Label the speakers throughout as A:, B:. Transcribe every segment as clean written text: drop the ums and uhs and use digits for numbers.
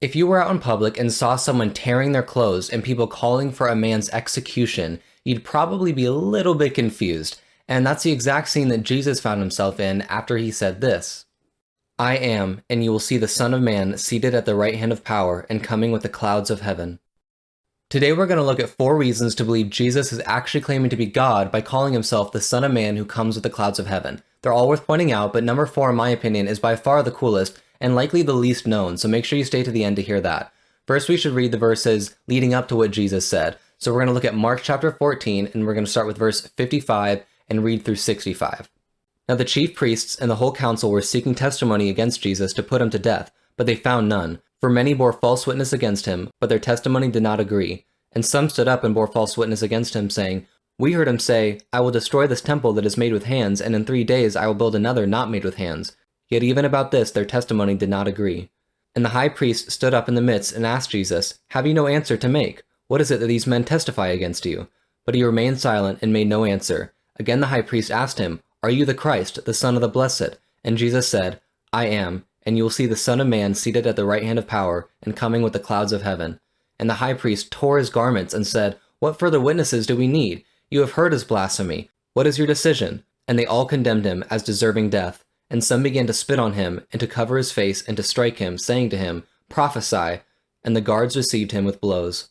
A: If you were out in public and saw someone tearing their clothes and people calling for a man's execution, you'd probably be a little bit confused. And that's the exact scene that Jesus found himself in after he said this: I am, and you will see the Son of Man seated at the right hand of power and coming with the clouds of heaven. Today we're going to look at 4 reasons to believe Jesus is actually claiming to be God by calling himself the Son of Man who comes with the clouds of heaven. They're all worth pointing out, but number 4 in my opinion is by far the coolest and likely the least known, so make sure you stay to the end to hear that. First, we should read the verses leading up to what Jesus said. So we're going to look at Mark chapter 14, and we're going to start with verse 55 and read through 65. Now the chief priests and the whole council were seeking testimony against Jesus to put him to death, but they found none. For many bore false witness against him, but their testimony did not agree. And some stood up and bore false witness against him, saying, We heard him say, I will destroy this temple that is made with hands, and in 3 days I will build another not made with hands. Yet even about this their testimony did not agree. And the high priest stood up in the midst and asked Jesus, Have you no answer to make? What is it that these men testify against you? But he remained silent and made no answer. Again the high priest asked him, Are you the Christ, the Son of the Blessed? And Jesus said, I am, and you will see the Son of Man seated at the right hand of power and coming with the clouds of heaven. And the high priest tore his garments and said, What further witnesses do we need? You have heard his blasphemy. What is your decision? And they all condemned him as deserving death. And some began to spit on him, and to cover his face, and to strike him, saying to him, Prophesy. And the guards received him with blows.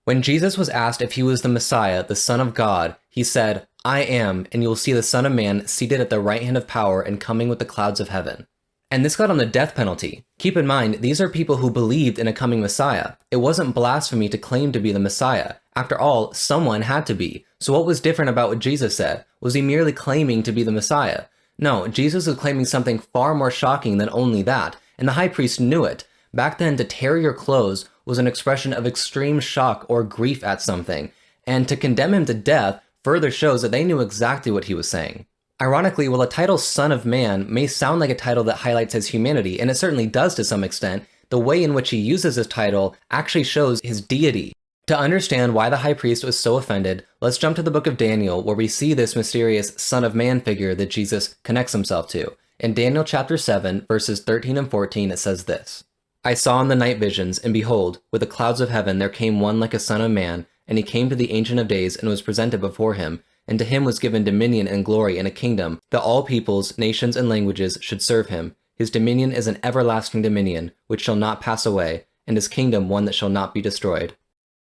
A: When Jesus was asked if he was the Messiah, the Son of God, he said, I am, and you will see the Son of Man seated at the right hand of power and coming with the clouds of heaven. And this got him the death penalty. Keep in mind, these are people who believed in a coming Messiah. It wasn't blasphemy to claim to be the Messiah. After all, someone had to be. So what was different about what Jesus said? Was he merely claiming to be the Messiah? No, Jesus was claiming something far more shocking than only that, and the high priest knew it. Back then, to tear your clothes was an expression of extreme shock or grief at something, and to condemn him to death further shows that they knew exactly what he was saying. Ironically, while the title Son of Man may sound like a title that highlights his humanity, and it certainly does to some extent, the way in which he uses this title actually shows his deity. To understand why the high priest was so offended, let's jump to the book of Daniel, where we see this mysterious Son of Man figure that Jesus connects himself to. In Daniel chapter 7, verses 13 and 14, it says this: I saw in the night visions, and behold, with the clouds of heaven there came one like a son of man, and he came to the Ancient of Days and was presented before him, and to him was given dominion and glory and a kingdom, that all peoples, nations, and languages should serve him. His dominion is an everlasting dominion, which shall not pass away, and his kingdom one that shall not be destroyed.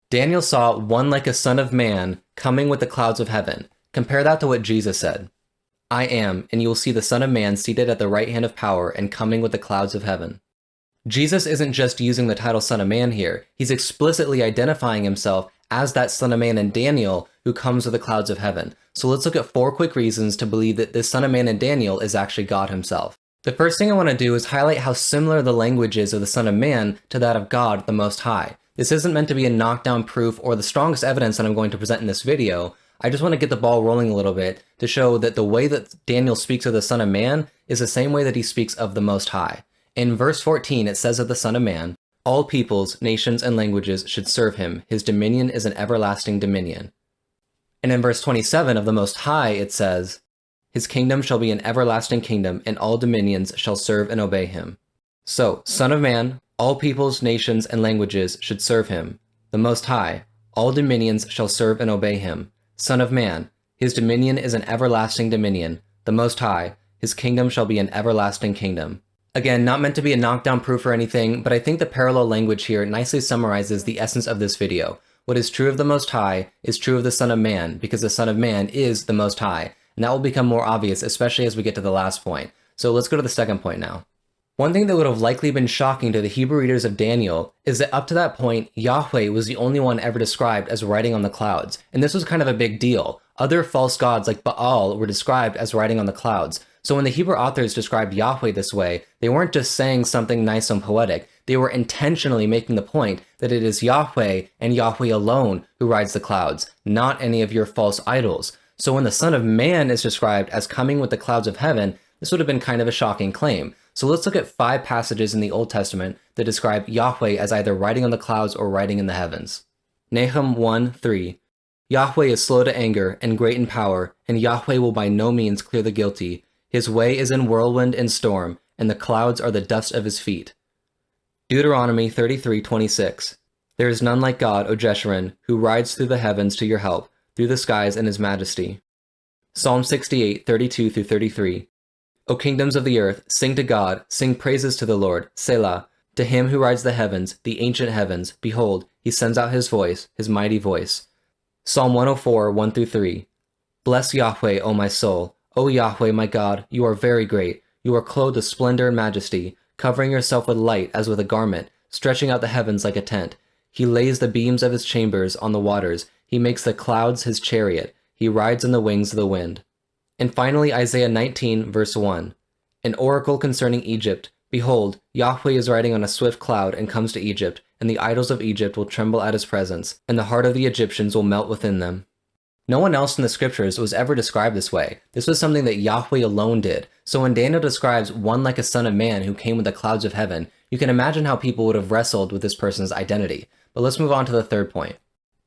A: Daniel saw one like a son of man coming with the clouds of heaven. Compare that to what Jesus said. I am, and you will see the Son of Man seated at the right hand of power and coming with the clouds of heaven. Jesus isn't just using the title Son of Man here. He's explicitly identifying himself as that Son of Man in Daniel who comes with the clouds of heaven. So let's look at 4 quick reasons to believe that this Son of Man in Daniel is actually God himself. The first thing I want to do is highlight how similar the language is of the Son of Man to that of God, the Most High. This isn't meant to be a knockdown proof or the strongest evidence that I'm going to present in this video. I just want to get the ball rolling a little bit to show that the way that Daniel speaks of the Son of Man is the same way that he speaks of the Most High. In verse 14, it says of the Son of Man, All peoples, nations, and languages should serve him. His dominion is an everlasting dominion. And in verse 27 of the Most High, it says, His kingdom shall be an everlasting kingdom, and all dominions shall serve and obey him. So, Son of Man, all peoples, nations, and languages should serve him. The Most High, all dominions shall serve and obey him. Son of Man, his dominion is an everlasting dominion. The Most High, his kingdom shall be an everlasting kingdom. Again, not meant to be a knockdown proof or anything, but I think the parallel language here nicely summarizes the essence of this video. What is true of the Most High is true of the Son of Man, because the Son of Man is the Most High. And that will become more obvious, especially as we get to the last point. So let's go to the second point now. One thing that would have likely been shocking to the Hebrew readers of Daniel is that up to that point, Yahweh was the only one ever described as riding on the clouds, and this was kind of a big deal. Other false gods like Baal were described as riding on the clouds. So when the Hebrew authors described Yahweh this way, they weren't just saying something nice and poetic, they were intentionally making the point that it is Yahweh and Yahweh alone who rides the clouds, not any of your false idols. So when the Son of Man is described as coming with the clouds of heaven, this would have been kind of a shocking claim. So let's look at 5 passages in the Old Testament that describe Yahweh as either riding on the clouds or riding in the heavens. Nahum 1:3. Yahweh is slow to anger and great in power, and Yahweh will by no means clear the guilty. His way is in whirlwind and storm, and the clouds are the dust of his feet. Deuteronomy 33:26. There is none like God, O Jeshurun, who rides through the heavens to your help, through the skies in his majesty. Psalm 68:32-33. O kingdoms of the earth, sing to God, sing praises to the Lord, Selah. To him who rides the heavens, the ancient heavens, behold, he sends out his voice, his mighty voice. Psalm 104:1-3. Bless Yahweh, O my soul. O Yahweh, my God, you are very great. You are clothed with splendor and majesty, covering yourself with light as with a garment, stretching out the heavens like a tent. He lays the beams of his chambers on the waters. He makes the clouds his chariot. He rides on the wings of the wind. And finally, Isaiah 19:1. An oracle concerning Egypt. Behold, Yahweh is riding on a swift cloud and comes to Egypt, and the idols of Egypt will tremble at his presence, and the heart of the Egyptians will melt within them. No one else in the scriptures was ever described this way. This was something that Yahweh alone did. So when Daniel describes one like a son of man who came with the clouds of heaven, you can imagine how people would have wrestled with this person's identity. But let's move on to the third point.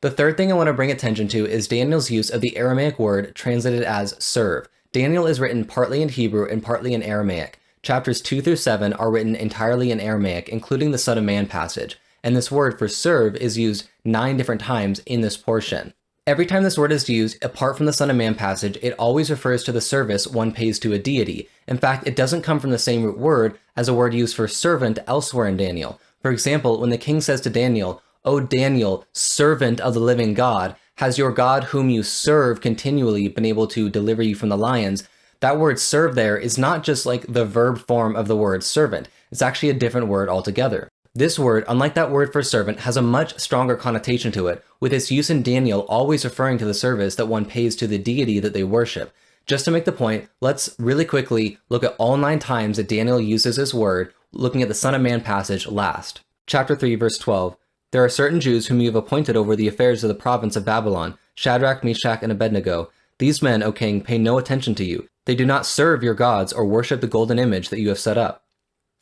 A: The third thing I want to bring attention to is Daniel's use of the Aramaic word translated as serve. Daniel is written partly in Hebrew and partly in Aramaic. Chapters 2-7 are written entirely in Aramaic, including the Son of Man passage. And this word for serve is used 9 different times in this portion. Every time this word is used, apart from the Son of Man passage, it always refers to the service one pays to a deity. In fact, it doesn't come from the same root word as a word used for servant elsewhere in Daniel. For example, when the king says to Daniel, O Daniel, servant of the living God, has your God whom you serve continually been able to deliver you from the lions? That word serve there is not just like the verb form of the word servant. It's actually a different word altogether. This word, unlike that word for servant, has a much stronger connotation to it, with its use in Daniel always referring to the service that one pays to the deity that they worship. Just to make the point, let's really quickly look at all 9 times that Daniel uses this word, looking at the Son of Man passage last. Chapter 3, verse 12. There are certain Jews whom you have appointed over the affairs of the province of Babylon, Shadrach, Meshach, and Abednego. These men, O king, pay no attention to you. They do not serve your gods or worship the golden image that you have set up.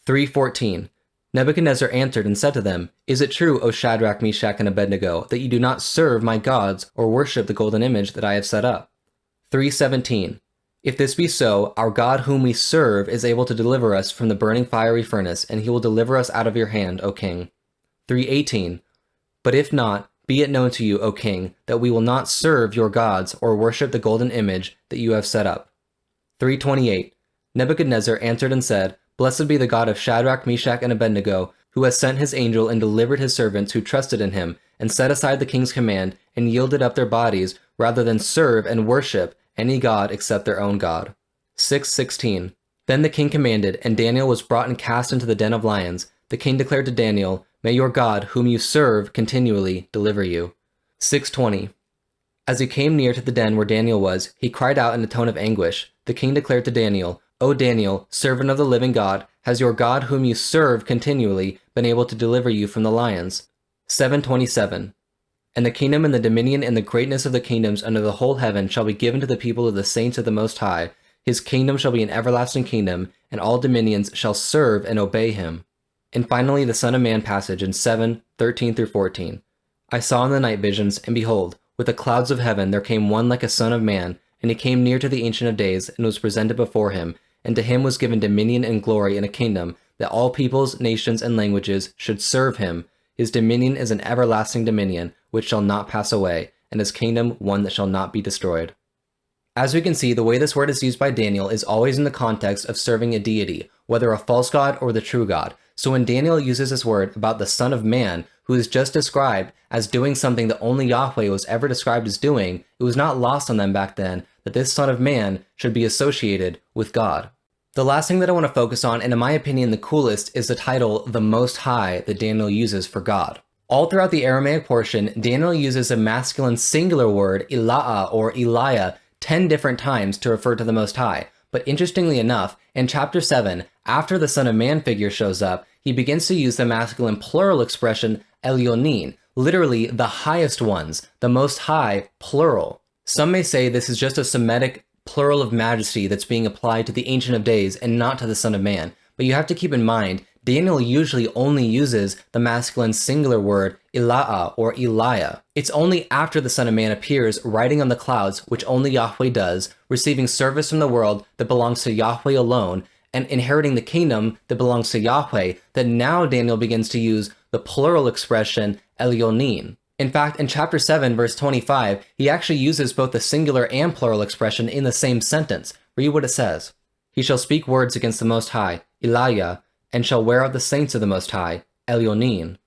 A: 3:14. Nebuchadnezzar answered and said to them, Is it true, O Shadrach, Meshach, and Abednego, that you do not serve my gods or worship the golden image that I have set up? 3:17. If this be so, our God whom we serve is able to deliver us from the burning fiery furnace, and he will deliver us out of your hand, O king. 3:18. But if not, be it known to you, O king, that we will not serve your gods or worship the golden image that you have set up. 3:28. Nebuchadnezzar answered and said, Blessed be the God of Shadrach, Meshach, and Abednego, who has sent his angel and delivered his servants who trusted in him, and set aside the king's command, and yielded up their bodies, rather than serve and worship any god except their own God. 6:16. Then the king commanded, and Daniel was brought and cast into the den of lions. The king declared to Daniel, May your God, whom you serve continually, deliver you. 6:20. As he came near to the den where Daniel was, he cried out in a tone of anguish. The king declared to Daniel, O Daniel, servant of the living God, has your God whom you serve continually been able to deliver you from the lions? 7:27. And the kingdom and the dominion and the greatness of the kingdoms under the whole heaven shall be given to the people of the saints of the Most High. His kingdom shall be an everlasting kingdom, and all dominions shall serve and obey him. And finally, the Son of Man passage in 7:13-14. I saw in the night visions, and behold, with the clouds of heaven there came one like a son of man, and he came near to the Ancient of Days, and was presented before him. And to him was given dominion and glory and a kingdom, that all peoples, nations, and languages should serve him. His dominion is an everlasting dominion, which shall not pass away, and his kingdom one that shall not be destroyed. As we can see, the way this word is used by Daniel is always in the context of serving a deity, whether a false god or the true God. So when Daniel uses this word about the Son of Man, who is just described as doing something that only Yahweh was ever described as doing, it was not lost on them back then that this Son of Man should be associated with God. The last thing that I want to focus on, and in my opinion the coolest, is the title, the Most High, that Daniel uses for God. All throughout the Aramaic portion, Daniel uses a masculine singular word, Ilaah or Eliah, 10 different times to refer to the Most High. But interestingly enough, in chapter 7, after the Son of Man figure shows up, he begins to use the masculine plural expression, Elyonin, literally the highest ones, the Most High, plural. Some may say this is just a Semitic plural of majesty that's being applied to the Ancient of Days and not to the Son of Man. But you have to keep in mind, Daniel usually only uses the masculine singular word Ilaah or Eliah. It's only after the Son of Man appears riding on the clouds, which only Yahweh does, receiving service from the world that belongs to Yahweh alone, and inheriting the kingdom that belongs to Yahweh, that now Daniel begins to use the plural expression Elyonin. In fact, in chapter 7, verse 25, he actually uses both the singular and plural expression in the same sentence. Read what it says. He shall speak words against the Most High, Elijah, and shall wear out the saints of the Most High, Elyonin.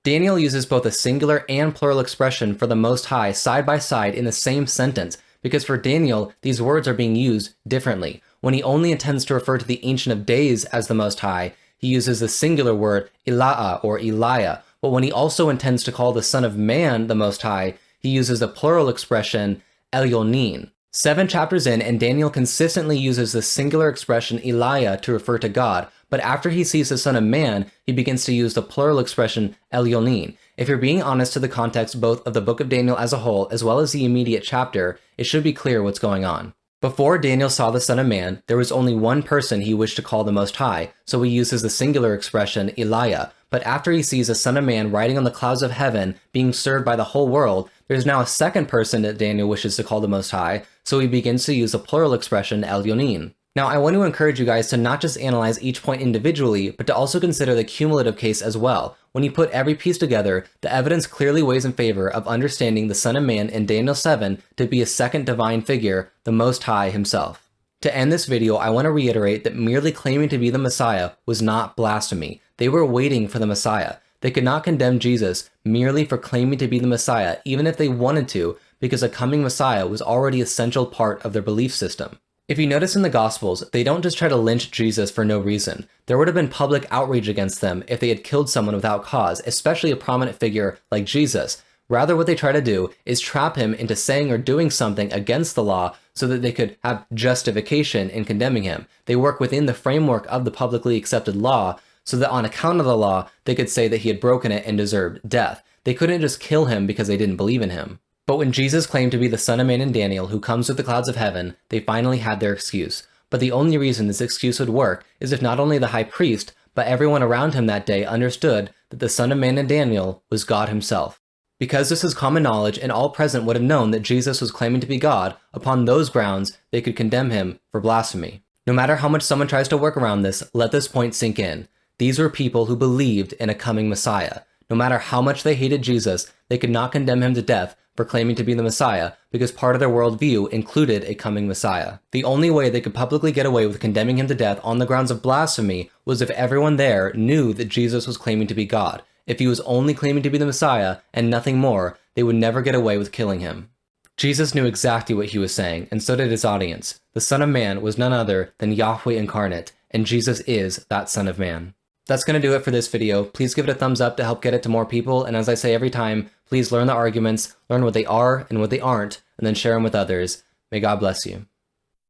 A: Daniel uses both a singular and plural expression for the Most High side by side in the same sentence, because for Daniel, these words are being used differently. When he only intends to refer to the Ancient of Days as the Most High, he uses the singular word Ilaah or Eliah, but when he also intends to call the Son of Man the Most High, he uses the plural expression Elyonin. 7 chapters in, and Daniel consistently uses the singular expression Eliah to refer to God, but after he sees the Son of Man, he begins to use the plural expression Elyonin. If you're being honest to the context both of the book of Daniel as a whole, as well as the immediate chapter, it should be clear what's going on. Before Daniel saw the Son of Man, there was only one person he wished to call the Most High, so he uses the singular expression Eliah. But after he sees the Son of Man riding on the clouds of heaven, being served by the whole world, there's now a second person that Daniel wishes to call the Most High, so he begins to use the plural expression Elyonin. Now, I want to encourage you guys to not just analyze each point individually, but to also consider the cumulative case as well. When you put every piece together, the evidence clearly weighs in favor of understanding the Son of Man in Daniel 7 to be a second divine figure, the Most High himself. To end this video, I want to reiterate that merely claiming to be the Messiah was not blasphemy. They were waiting for the Messiah. They could not condemn Jesus merely for claiming to be the Messiah, even if they wanted to, because a coming Messiah was already an essential part of their belief system. If you notice in the Gospels, they don't just try to lynch Jesus for no reason. There would have been public outrage against them if they had killed someone without cause, especially a prominent figure like Jesus. Rather, what they try to do is trap him into saying or doing something against the law so that they could have justification in condemning him. They work within the framework of the publicly accepted law so that on account of the law, they could say that he had broken it and deserved death. They couldn't just kill him because they didn't believe in him. But when Jesus claimed to be the Son of Man in Daniel who comes with the clouds of heaven, they finally had their excuse. But the only reason this excuse would work is if not only the high priest, but everyone around him that day understood that the Son of Man in Daniel was God himself. Because this is common knowledge and all present would have known that Jesus was claiming to be God, upon those grounds they could condemn him for blasphemy. No matter how much someone tries to work around this, let this point sink in. These were people who believed in a coming Messiah. No matter how much they hated Jesus, they could not condemn him to death for claiming to be the Messiah, because part of their worldview included a coming Messiah. The only way they could publicly get away with condemning him to death on the grounds of blasphemy was if everyone there knew that Jesus was claiming to be God. If he was only claiming to be the Messiah and nothing more, they would never get away with killing him. Jesus knew exactly what he was saying, and so did his audience. The Son of Man was none other than Yahweh incarnate, and Jesus is that Son of Man. That's going to do it for this video. Please give it a thumbs up to help get it to more people, and as I say every time, please learn the arguments, learn what they are and what they aren't, and then share them with others. May God bless you.